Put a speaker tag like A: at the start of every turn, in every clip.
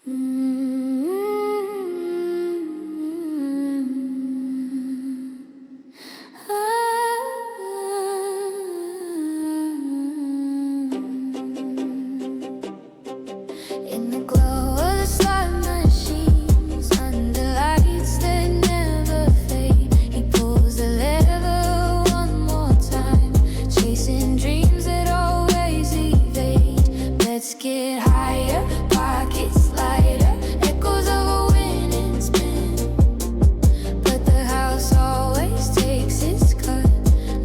A: In the glow of the slot machines, under lights that never fade, he pulls the lever one more time, chasing dreams that always evade. Let's get higher, pockets lighter, echoes of a winning spin. But the house always takes its cut,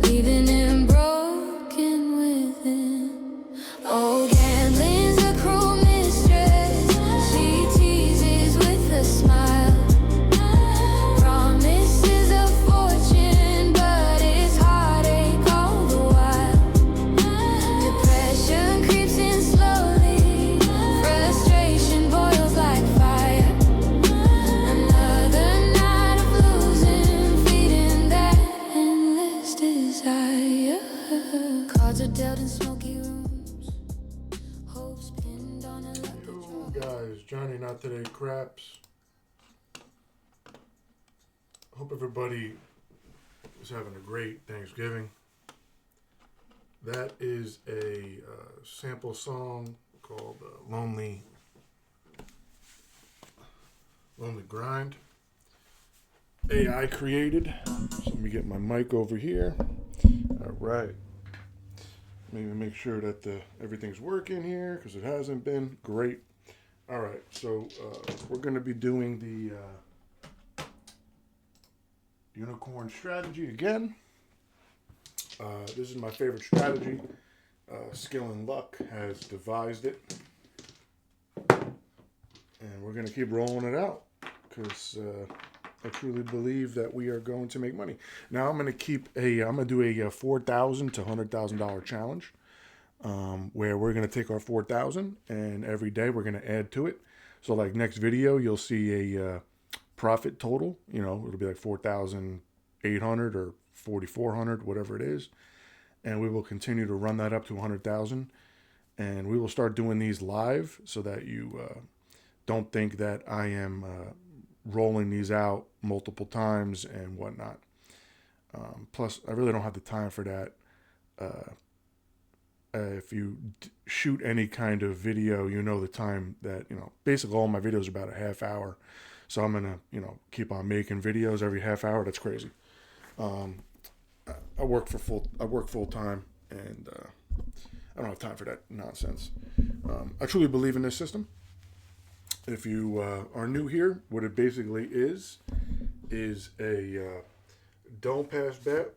A: leaving him broken within. Oh, gambling's a cruel mistress. She teases with a smile. Promises a fortune, but it's heartache all the while. Depression creeps in slowly. Frustration boils like fire. Another night of losing, feeding that endless desire. Cards are dealt in smoky rooms. Hopes pinned on a lucky
B: Yo guys, Johnny, Not Today Craps. Hope everybody is having a great Thanksgiving. That is a sample song called Lonely Grind. AI created. So let me get my mic over here. All right. Maybe make sure that everything's working here because it hasn't been. Great. All right, so we're going to be doing the unicorn strategy again. This is my favorite strategy. Skill and Luck has devised it. And we're going to keep rolling it out because I truly believe that we are going to make money. Now I'm going to do a $4,000 to $100,000 challenge. Where we're going to take our 4,000 and every day we're going to add to it. So like next video, you'll see a profit total, it'll be like 4,800 or 4,400, whatever it is. And we will continue to run that up to 100,000. And we will start doing these live so that you don't think that I am rolling these out multiple times and whatnot. Plus, I really don't have the time for that. If you shoot any kind of video, the time that, basically all my videos are about a half hour. So I'm going to, keep on making videos every half hour. That's crazy. I work full time and I don't have time for that nonsense. I truly believe in this system. If you are new here, what it basically is a don't pass bet.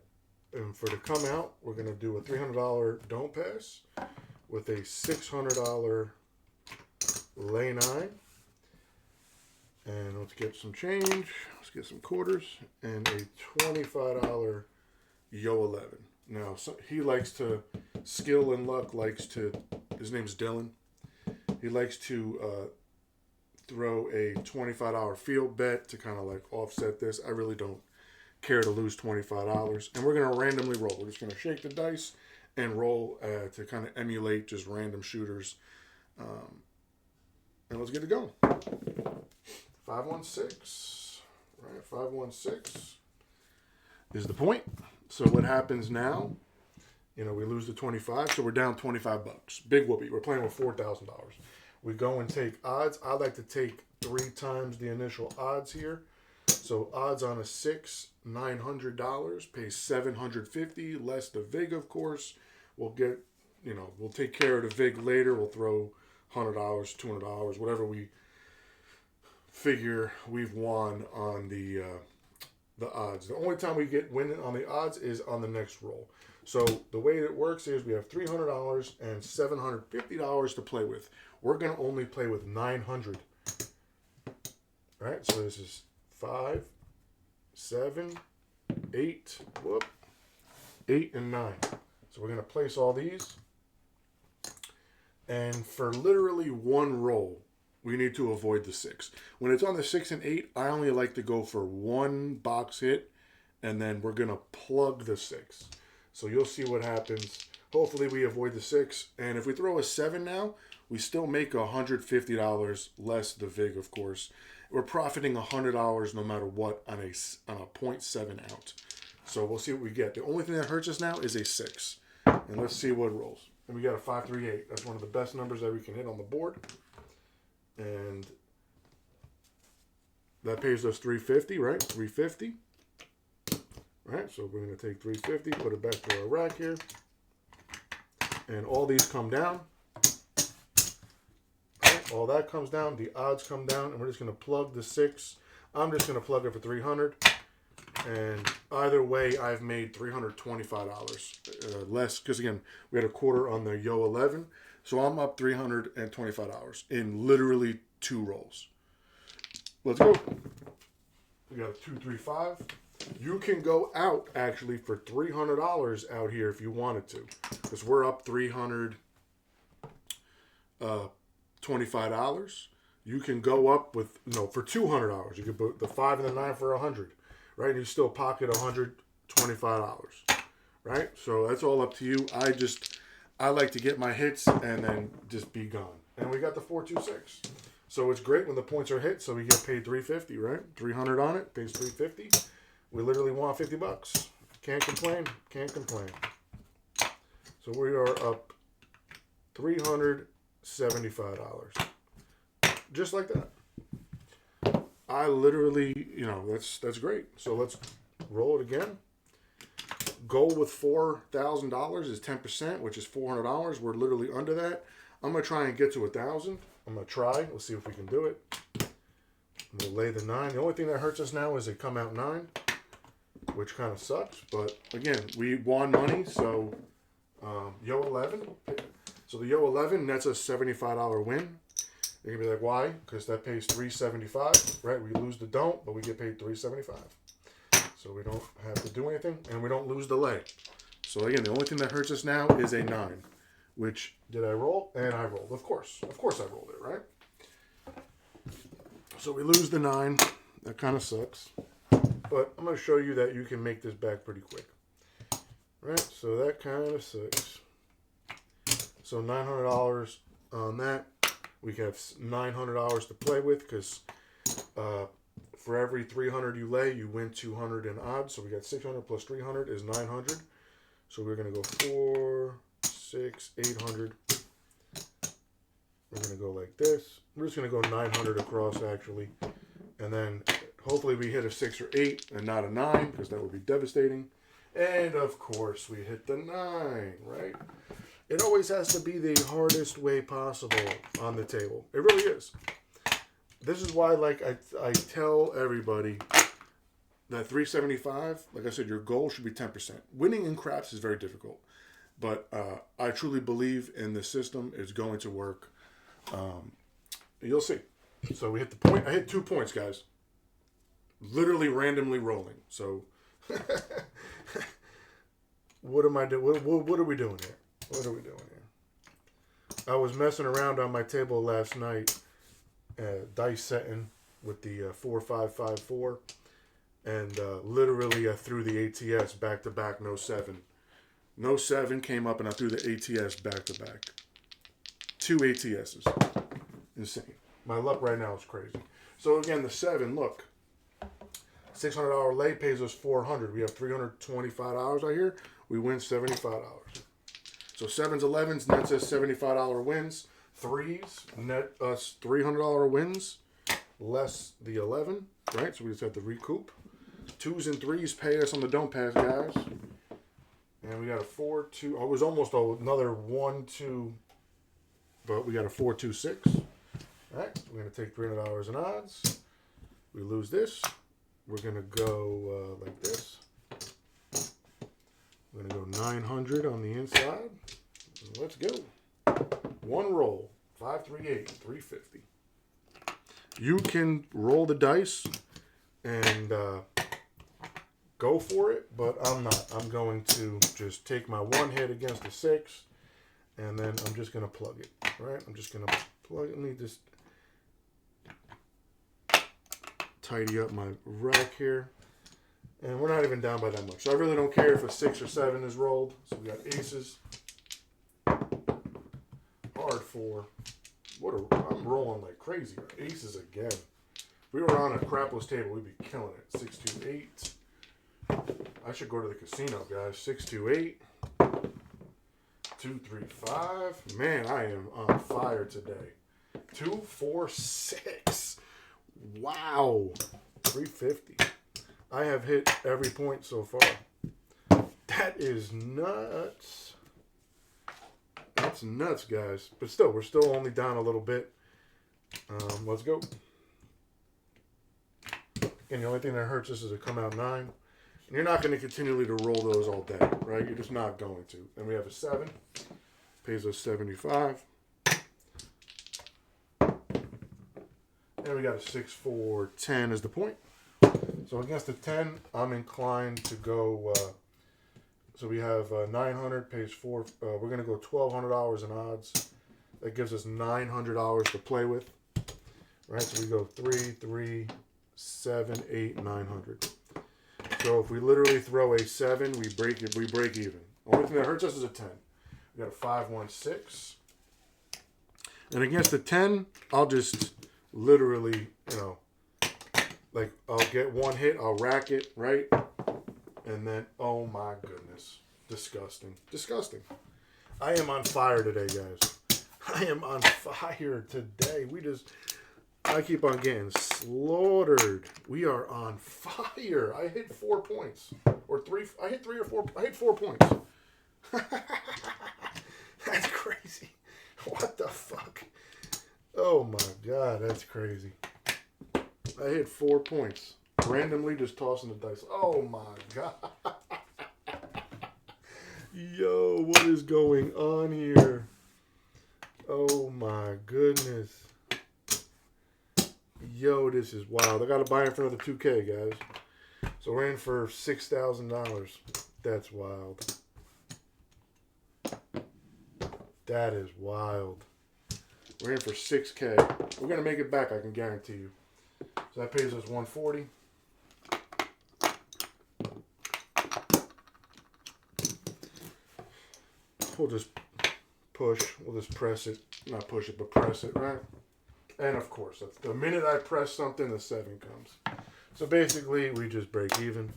B: And for the come out, we're going to do a $300 don't pass with a $600 lay 9. And let's get some change. Let's get some quarters and a $25 yo 11. Now, he likes to, Skill and Luck likes to, his name's Dylan. He likes to throw a $25 field bet to kind of like offset this. I really don't care to lose $25, and we're going to randomly roll. We're just going to shake the dice and roll to kind of emulate just random shooters. And let's get it going. 516, right? 516 is the point. So what happens now? We lose the 25, so we're down 25 bucks. Big whoopee. We're playing with $4,000. We go and take odds. I like to take 3 times the initial odds here. So odds on a 6, $900, pay $750, less the VIG, of course. We'll get, we'll take care of the VIG later. We'll throw $100, $200, whatever we figure we've won on the odds. The only time we get winning on the odds is on the next roll. So the way it works is we have $300 and $750 to play with. We're going to only play with $900. All right, so this is 5, 7, 8, 8 and 9. So we're going to place all these. And for literally one roll, we need to avoid the 6. When it's on the 6 and 8, I only like to go for one box hit, and then we're going to plug the 6. So you'll see what happens. Hopefully we avoid the 6. And if we throw a 7 now, we still make $150 less the VIG, of course. We're profiting $100 no matter what on a 0.7 out. So we'll see what we get. The only thing that hurts us now is a 6. And let's see what rolls. And we got a 538. That's one of the best numbers that we can hit on the board. And that pays us 350, right? 350. Right, so we're going to take 350, put it back to our rack here. And all these come down. Right, all that comes down. The odds come down. And we're just going to plug the 6. I'm just going to plug it for 300. And either way, I've made $325 less. Because, again, we had a quarter on the Yo 11. So I'm up $325 in literally 2 rolls. Let's go. We got a 235. You can go out, actually, for $300 out here if you wanted to. Because we're up $325. You can go up with, for $200. You could put the 5 and the 9 for $100. Right? And you still pocket $125. Right? So that's all up to you. I like to get my hits and then just be gone. And we got the 426. So it's great when the points are hit. So we get paid $350, right? 300 on it, pays $350. We literally want $50. Can't complain. Can't complain. So we are up $375. Just like that. I literally, that's great. So let's roll it again. Goal with $4,000 is 10%, which is $400. We're literally under that. I'm going to try and get to 1,000. I'm going to try. We'll see if we can do it. We'll lay the 9. The only thing that hurts us now is they come out 9. Which kind of sucks, but again, we won money, so Yo 11. So the Yo 11, that's a $75 win. You're gonna be like, why? Because that pays $375, right? We lose the don't, but we get paid $375. So we don't have to do anything, and we don't lose the lay. So again, the only thing that hurts us now is a 9. Which, did I roll? And I rolled, of course. Of course I rolled it, right? So we lose the 9. That kind of sucks. But I'm going to show you that you can make this back pretty quick. Right? So that kind of sucks. So $900 on that. We have $900 to play with because for every 300 you lay, you win 200 in odds. So we got 600 plus 300 is 900. So we're going to go 4, 6, 800. We're going to go like this. We're just going to go 900 across, actually. And then hopefully we hit a 6 or 8 and not a 9 because that would be devastating. And, of course, we hit the 9, right? It always has to be the hardest way possible on the table. It really is. This is why, I tell everybody that 375, like I said, your goal should be 10%. Winning in craps is very difficult. But I truly believe in the system. It's going to work. You'll see. So we hit the point. I hit 2 points, guys. Literally randomly rolling. So what am I doing? What are we doing here? What are we doing here? I was messing around on my table last night, dice setting with the 4-5-5-4, and literally I threw the ATS back to back. No 7. No 7 came up, and I threw the ATS back to back. 2 ATSs. Insane. My luck right now is crazy. So again, the 7. Look. $600 lay pays us $400. We have $325 out here. We win $75. So 7s, 11s nets us $75 wins. 3s net us $300 wins, less the 11, right? So we just have to recoup. 2s and 3s pay us on the don't pass, guys. And we got a 4-2. Oh, it was almost another 1-2, but we got a 4-2-6. All right, so we're going to take $300 in odds. We lose this. We're going to go like this. We're going to go 900 on the inside. Let's go. 1 roll. 538, 350. You can roll the dice and go for it, but I'm not. I'm going to just take my 1 hit against the 6, and then I'm just going to plug it. Right? I'm just going to plug it. Let me just tidy up my rack here. And we're not even down by that much. So I really don't care if a 6 or 7 is rolled. So we got aces. Hard 4. I'm rolling like crazy. Aces again. If we were on a crapless table, we'd be killing it. 6, 2, 8. I should go to the casino, guys. 6, 2, 8. 2, 3, 5. Man, I am on fire today. 2, 4, 6. Wow. 350. I have hit every point so far. That is nuts. That's nuts, guys. But still, we're still only down a little bit. Let's go. And the only thing that hurts us is to come out 9. And you're not going to continually to roll those all day, right? You're just not going to. And we have a 7. Pays us 75. And we got a 6, 4, 10 as the point. So against the 10, I'm inclined to go. So we have 900 pays 4. We're going to go $1,200 in odds. That gives us $900 to play with. Right? So we go 3, 3, 7, 8, 900. So if we literally throw a 7, we break it. We break even. Only thing that hurts us is a 10. We got a 5, 1, 6. And against the 10, I'll just literally, like I'll get one hit, I'll rack it, right? And then, oh my goodness. Disgusting. Disgusting. I am on fire today, guys. I am on fire today. I keep on getting slaughtered. We are on fire. I hit 4 points. Or 3. I hit 3 or 4. I hit 4 points. That's crazy. What the fuck? Oh my God, that's crazy. I hit 4 points. Randomly just tossing the dice. Oh my God. Yo, what is going on here? Oh my goodness. Yo, this is wild. I got to buy in for another 2K, guys. So we're in for $6,000. That's wild. That is wild. We're in for 6K. We're going to make it back, I can guarantee you. So that pays us 140. We'll just push. We'll just press it. Not push it, but press it, right? And of course, the minute I press something, the 7 comes. So basically, we just break even.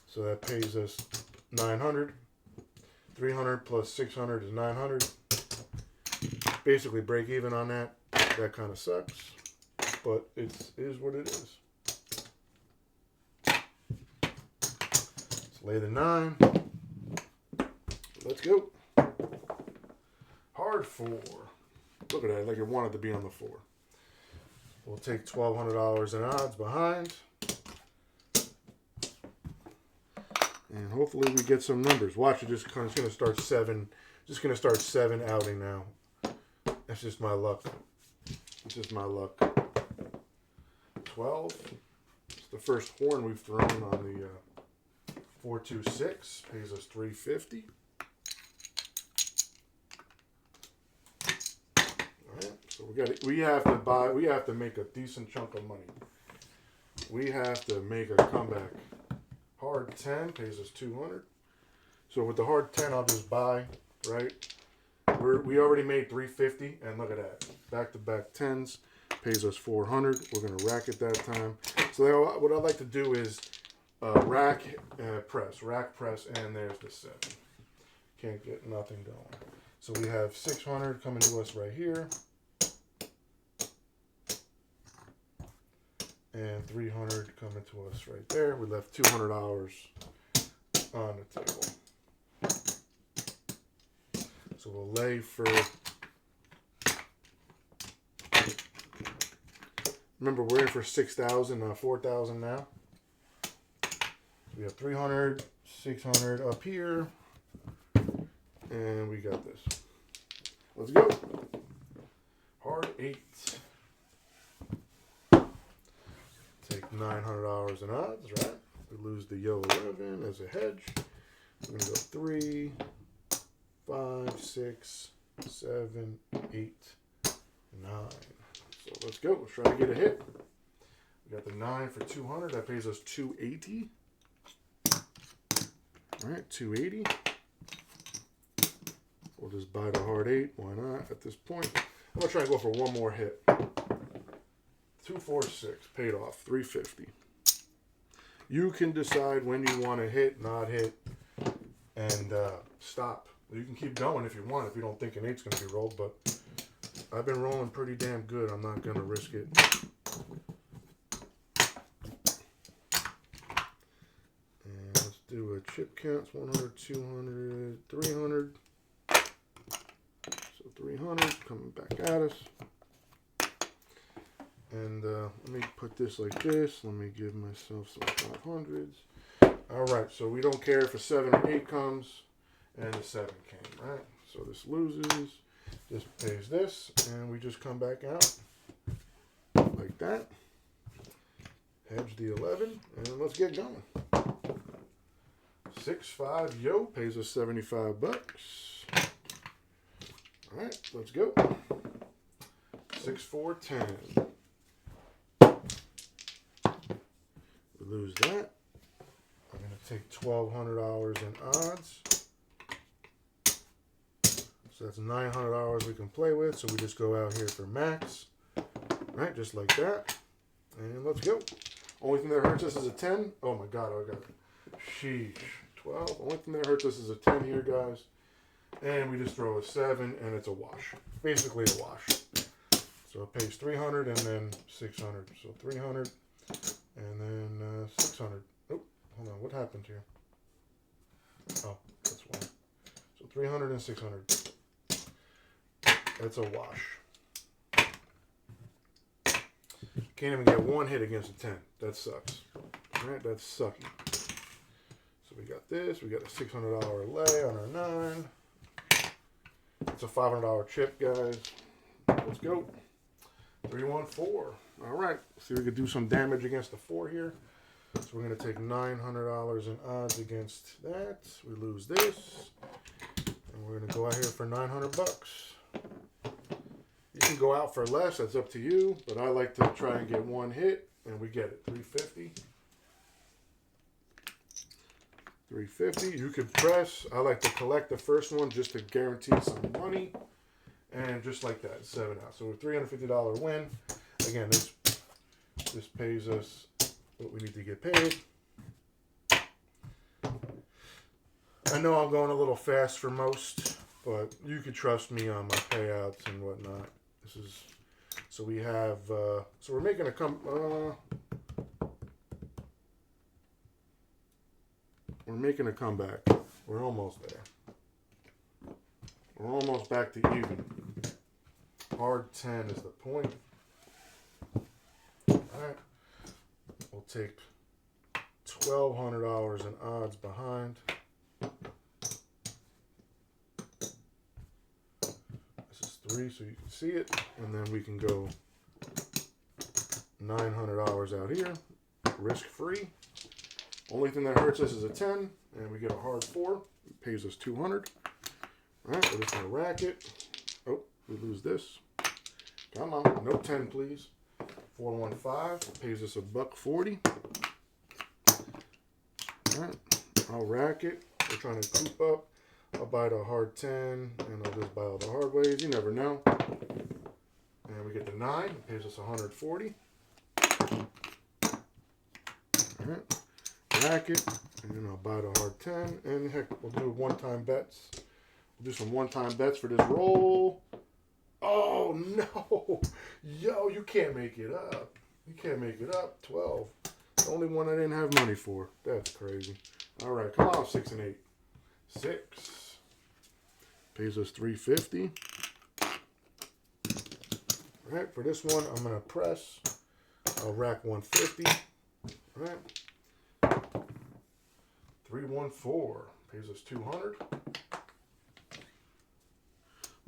B: So that pays us 900. 300 plus 600 is 900. Basically break even on that. That kind of sucks, but it is what it is. Let's lay the 9. Let's go. Hard 4. Look at that, like it wanted to be on the 4. We'll take $1,200 in odds behind. And hopefully we get some numbers. Watch it, it's going to start 7. Just going to start 7 outing now. That's just my luck. It's just my luck. 12. It's the first horn we've thrown on the 426. Pays us 350. So we have to make a decent chunk of money. We have to make a comeback. Hard 10 pays us 200. So with the hard 10, I'll just buy, right? We already made 350, and look at that. Back-to-back 10s pays us 400. We're going to rack it that time. So what I'd like to do is rack, press, and there's the 7. Can't get nothing going. So we have 600 coming to us right here. And 300 coming to us right there. We left $200 on the table. So we'll lay for... Remember, we're in for 6,000, 4,000 now. We have 300, 600 up here. And we got this. Let's go. Hard 8. Take $900 in odds, right? We lose the yo 11 as a hedge. We're going to go 3, 5, 6, 7, 8, 9. So let's go. Let's try to get a hit. We got the 9 for 200. That pays us 280. All right, 280. We'll just buy the hard 8. Why not at this point? I'm going to try and go for one more hit. 2, 4, 6. Paid off. $3.50. You can decide when you want to hit, not hit, and stop. You can keep going if you want, if you don't think an 8's going to be rolled, but I've been rolling pretty damn good. I'm not going to risk it. And let's do a chip count. 100, 200, 300. So 300 coming back at us. And let me put this like this. Let me give myself some 500s. All right, so we don't care if a 7 or 8 comes, and a 7 came, right? So this loses, this pays this, and we just come back out like that. Hedge the 11, and let's get going. 6-5 yo pays us $75. All right, let's go. 6-4 10. We lose that. I'm gonna take $1,200 in odds. So that's $900 we can play with. So we just go out here for max, right? Just like that. And let's go. Only thing that hurts us is a 10. Oh my God, I got it. Sheesh. 12. Only thing that hurts us is a 10 here, guys. And we just throw a 7, and it's a wash. Basically a wash. So it pays 300 and then 600. So 300 and then 600. Oh, hold on. What happened here? Oh, that's one. So 300 and 600. That's a wash. Can't even get one hit against a 10. That sucks. All right, that's sucky. So we got this. We got a $600 lay on our 9. It's a $500 chip, guys. Let's go. 3, 1, 4. All right. See if we could do some damage against the 4 here. So we're going to take $900 in odds against that. We lose this. And we're going to go out here for $900. You can go out for less. That's up to you. But I like to try and get one hit. And we get it. $350. $350. You could press. I like to collect the first one just to guarantee some money. And just like that, 7 out. So a $350 win. Again, this pays us what we need to get paid. I know I'm going a little fast for most, but you can trust me on my payouts and whatnot. This is so we have. So we're making a We're making a comeback. We're almost there. We're almost back to even. Hard 10 is the point. Alright. We'll take $1,200 in odds behind. This is 3, so you can see it. And then we can go $900 out here. Risk free. Only thing that hurts us is a 10. And we get a hard 4. It pays us $200. Alright, we're just going to rack it. Oh, we lose this. Come on, no 10, please. 415 pays us $1.40. All right, I'll rack it. We're trying to coop up. I'll buy the hard 10, and I'll just buy all the hard ways. You never know. And we get the 9. It pays us $140. All right, rack it, and then I'll buy the hard 10. And heck, we'll do one-time bets. We'll do some one-time bets for this roll. Oh, no. Yo, you can't make it up. You can't make it up. 12. The only one I didn't have money for. That's crazy. All right, come on, 6 and 8. 6. Pays us $350. All right, for this one, I'm going to press. I'll rack $150. All right. 314. Pays us $200.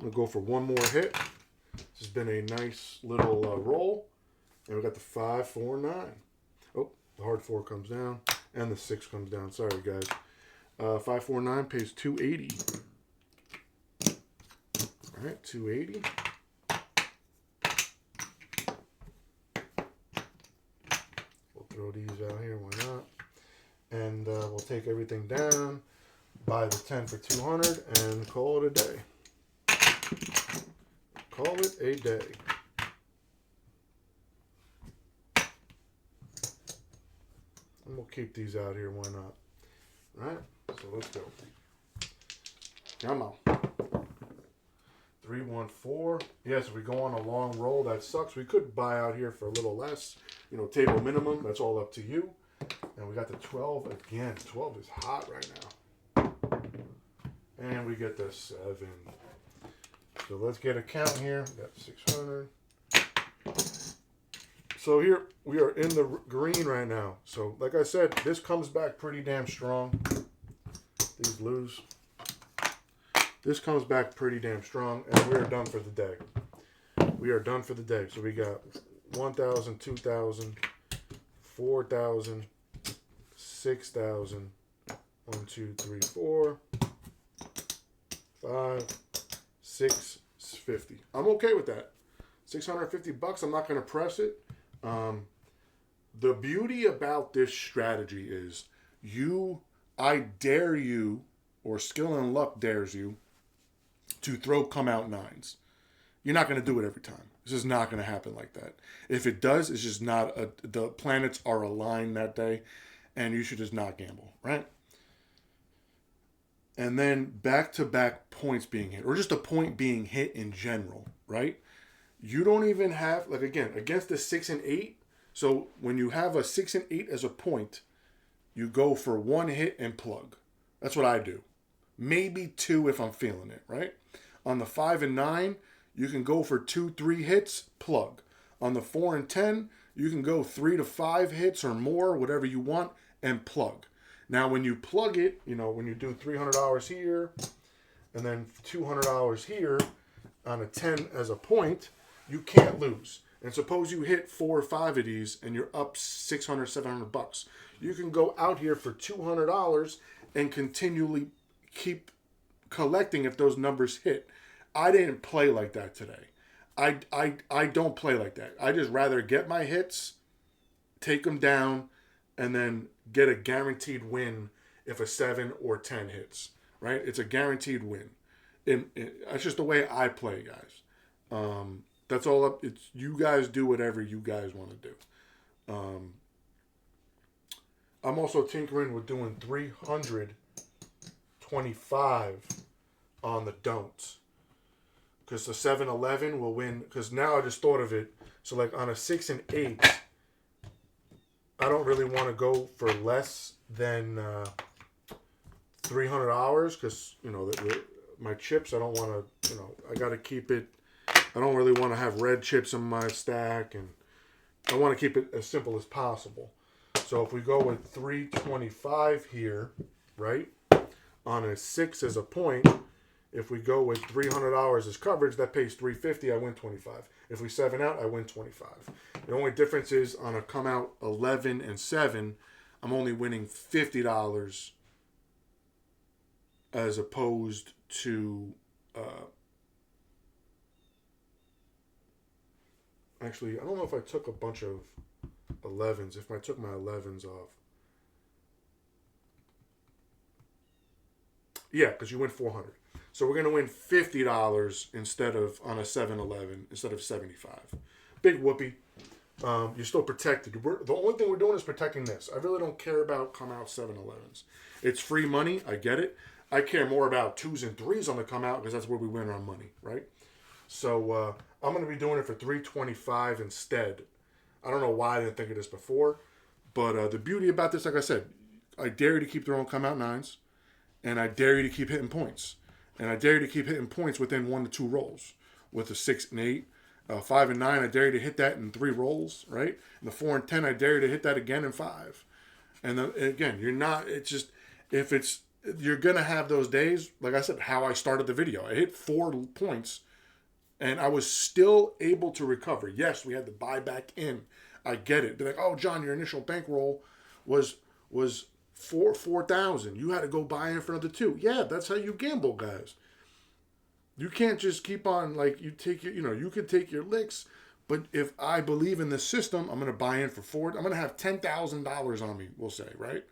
B: I'm going to go for one more hit. This has been a nice little roll. And we got the 5, 4, 9. Oh, the hard 4 comes down. And the 6 comes down. Sorry, guys. 5, 4, 9 pays $280. All right, $280. We'll throw these out here. Why not? And we'll take everything down. Buy the 10 for $200 and call it a day. Call it a day. And we'll keep these out here. Why not? All right. So let's go. Come on. 314. Yes, if we go on a long roll, that sucks. We could buy out here for a little less. You know, table minimum. That's all up to you. And we got the 12 again. 12 is hot right now. And we get the 7. So let's get a count here. We got 600. So here we are in the green right now. So like I said, this comes back pretty damn strong. These lose. This comes back pretty damn strong, and we are done for the day. We are done for the day. So we got 1,000, 2,000, 4,000, 6,000. 1, 2, 3, 4, 5, 6, 50. I'm okay with that. $650. I'm not going to press it. The beauty about this strategy is I dare you, or skill and luck dares you, to throw come out 9s. You're not going to do it every time. It's just not going to happen like that. If it does, it's just not, the planets are aligned that day, and you should just not gamble, right? And then back-to-back points being hit, or just a point being hit in general, right? You don't even have, like again, against the 6 and 8, so when you have a 6 and 8 as a point, you go for 1 hit and plug. That's what I do. Maybe 2 if I'm feeling it, right? On the 5 and 9, you can go for 2, 3 hits, plug. On the 4 and 10, you can go 3 to 5 hits or more, whatever you want, and plug. Now, when you plug it, you know, when you do $300 here and then $200 here on a 10 as a point, you can't lose. And suppose you hit 4 or 5 of these and you're up $600, $700. You can go out here for $200 and continually keep collecting if those numbers hit. I didn't play like that today. I don't play like that. I just rather get my hits, take them down, and then get a guaranteed win if a 7 or 10 hits, right? It's a guaranteed win. That's just the way I play, guys. That's all up. It's you guys do whatever you guys want to do. I'm also tinkering with doing 325 on the don'ts. Because the 7-11 will win. Because now I just thought of it. So like on a 6 and 8, I don't really want to go for less than $300. Because, you know, my chips, I don't want to, you know, I got to keep it. I don't really want to have red chips in my stack. And I want to keep it as simple as possible. So if we go with 325 here, right, on a 6 as a point, if we go with $300 as coverage, that pays $350. I win 25. If we 7 out, I win 25. The only difference is on a come out 11 and 7, I'm only winning $50 as opposed to actually, I don't know if I took a bunch of 11s. If I took my 11s off. Yeah, because you win 400. So we're going to win $50 instead of on a 7-11, instead of 75. Big whoopee. You're still protected. The only thing we're doing is protecting this. I really don't care about come out 7-11s. It's free money. I get it. I care more about 2s and 3s on the come out because that's where we win our money, right? So I'm going to be doing it for 325 instead. I don't know why I didn't think of this before. But the beauty about this, like I said, I dare you to keep throwing come out 9s. And I dare you to keep hitting points. And I dare you to keep hitting points within 1 to 2 rolls. With a 6 and 8, 5 and 9, I dare you to hit that in 3 rolls, right? And the 4 and 10, I dare you to hit that again in 5. And then, again, you're not, it's just, if it's, you're going to have those days, like I said, how I started the video. I hit 4 points, and I was still able to recover. Yes, we had to buy back in. I get it. They're like, oh, John, your initial bankroll was 4,000. You had to go buy in for another 2. Yeah, that's how you gamble, guys. You can't just keep on, like, you take your, you know, you could take your licks, but if I believe in the system, I'm going to buy in for 4. I'm going to have $10,000 on me, we'll say, right?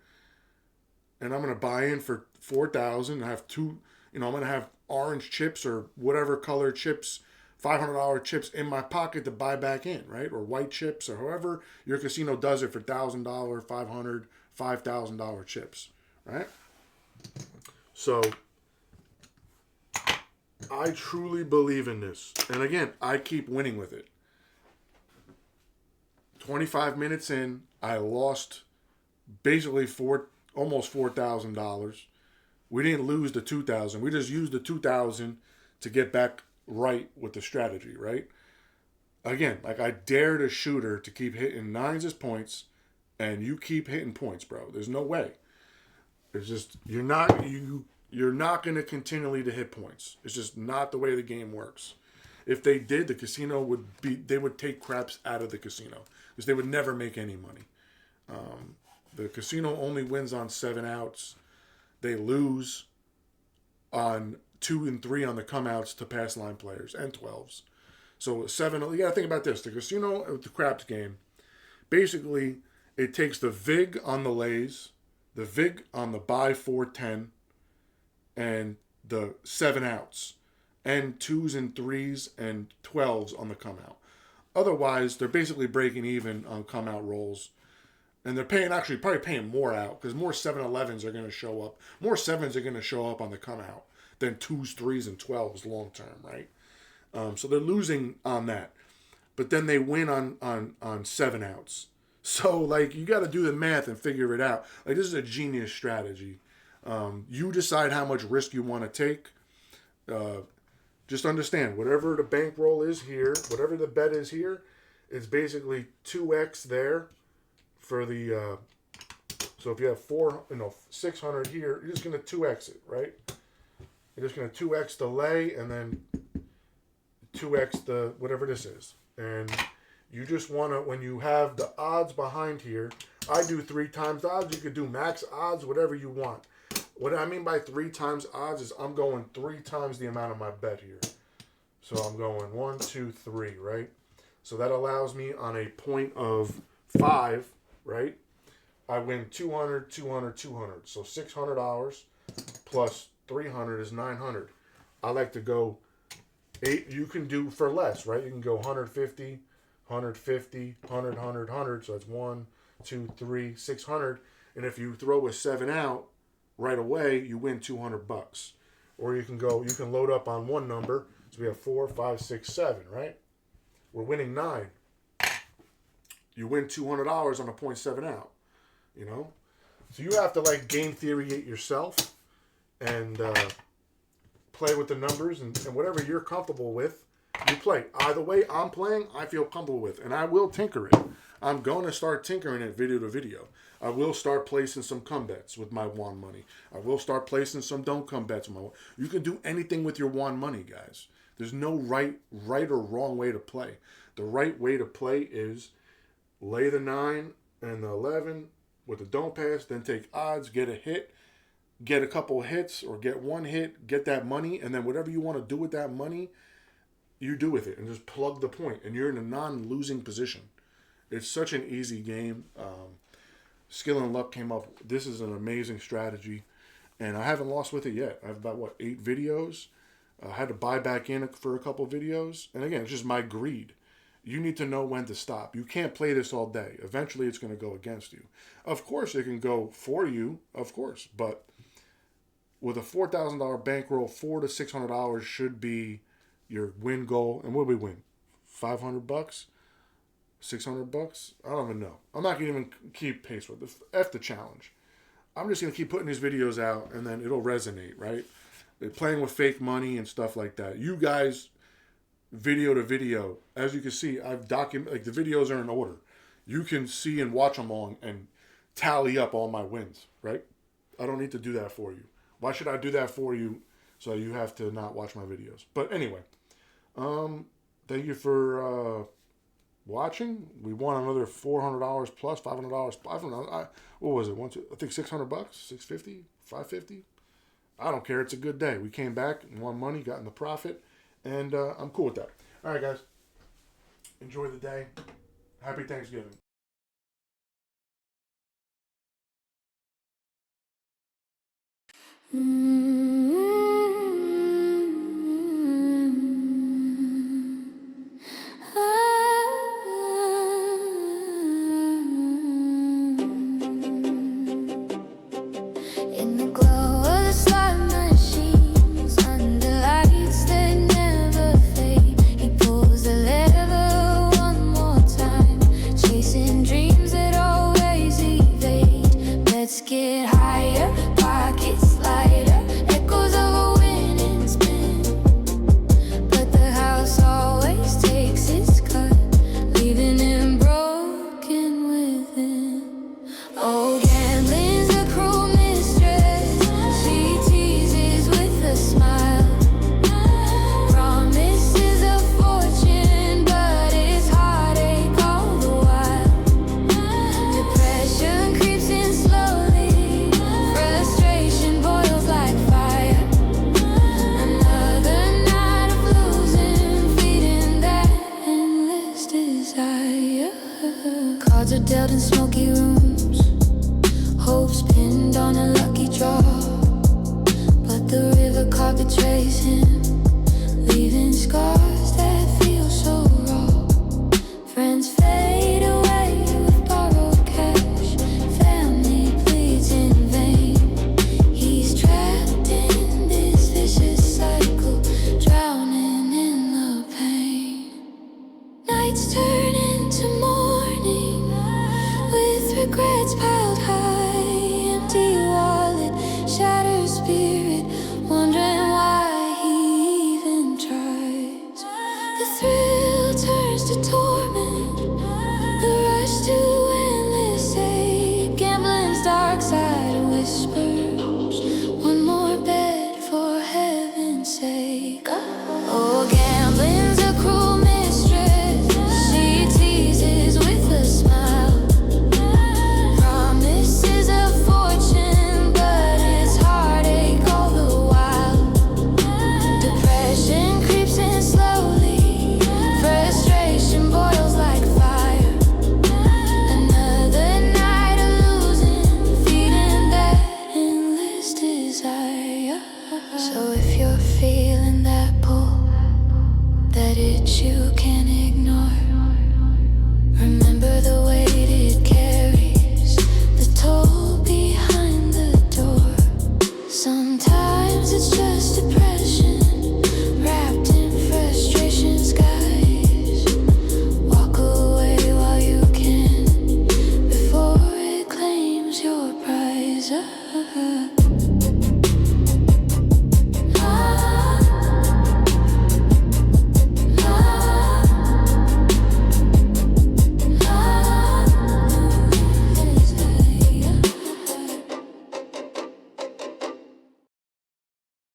B: And I'm going to buy in for 4,000. I have 2, you know, I'm going to have orange chips or whatever color chips $500 chips in my pocket to buy back in, right? Or white chips, or however your casino does it for $1,000, $500, $5,000 chips, right? So I truly believe in this. And again, I keep winning with it. 25 minutes in, I lost basically almost $4,000. We didn't lose the 2,000. We just used the 2,000 to get back right with the strategy, right? Again, like I dared a shooter to keep hitting nines as points, and you keep hitting points, bro. There's no way. It's just you're not going to continually to hit points. It's just not the way the game works. If they did, the casino would take craps out of the casino because they would never make any money. The casino only wins on 7 outs. They lose on 2 and 3 on the come outs to pass line players and 12s. So 7, you got to think about this. The casino, the craps game, basically it takes the VIG on the lays, the VIG on the buy 4-10, and the 7 outs, and 2s and 3s and 12s on the come out. Otherwise, they're basically breaking even on come out rolls. And they're probably paying more out because more 7-11s are going to show up. More 7s are going to show up on the come out than 2s, 3s, and 12s long term, right? So they're losing on that. But then they win on 7 outs. So, like, you got to do the math and figure it out. Like, this is a genius strategy. You decide how much risk you want to take. Just understand, whatever the bankroll is here, whatever the bet is here, it's basically 2x there for the, so if you have 600 here, you're just going to 2x it, right? You're just going to 2x the lay and then 2x the, whatever this is. And you just want to, when you have the odds behind here, I do 3 times the odds. You could do max odds, whatever you want. What I mean by 3 times odds is I'm going 3 times the amount of my bet here. So I'm going 1, 2, 3, right? So that allows me on a point of 5, right? I win 200, 200, 200. So $600 plus 300 is 900. I like to go 8. You can do for less, right? You can go 150, 150, 100, 100, 100. So that's 1, 2, 3, 600. And if you throw a 7 out right away, you win $200. Or you can load up on one number. So we have 4, 5, 6, 7, right? We're winning 9. You win $200 on a 0.7 out, you know? So you have to like game theory it yourself and play with the numbers and whatever you're comfortable with, you play. Either way I'm playing, I feel comfortable with, and I will tinker it. I'm going to start tinkering it video to video. I will start placing some come bets with my won money. I will start placing some don't come bets with my won. You can do anything with your won money, guys. There's no right or wrong way to play. The right way to play is lay the 9 and the 11 with the don't pass, then take odds, get a hit, get a couple hits, or get one hit, get that money, and then whatever you want to do with that money, you do with it, and just plug the point, and you're in a non-losing position. It's such an easy game. Skill and Luck came up. This is an amazing strategy, and I haven't lost with it yet. I have about, 8 videos. I had to buy back in for a couple videos, and again, it's just my greed. You need to know when to stop. You can't play this all day. Eventually, it's going to go against you. Of course, it can go for you, of course, but with a $4,000 bankroll, $400 to $600 should be your win goal. And what do we win? $500? $600? I don't even know. I'm not going to even keep pace with this. F the challenge. I'm just going to keep putting these videos out, and then it'll resonate, right? They're playing with fake money and stuff like that. You guys, video to video, as you can see, I've documented, like the videos are in order. You can see and watch them all and tally up all my wins, right? I don't need to do that for you. Why should I do that for you so you have to not watch my videos? But anyway, thank you for watching. We won another $400 plus, $500. What was it? I think $600, $650, $550. I don't care. It's a good day. We came back and won money, got in the profit, and I'm cool with that. All right, guys. Enjoy the day. Happy Thanksgiving.
A: Mm-hmm. Cards are dealt in smoky rooms, hopes pinned on a lucky draw. But the river card betrays him, leaving scars that feel so raw. Friends fade away with borrowed cash, family bleeds in vain. He's trapped in this vicious cycle, drowning in the pain. Nights turn into morning, with regrets piled high. Empty wallet, shattered spirit, wondering why he even tries. The thrill turns to torture,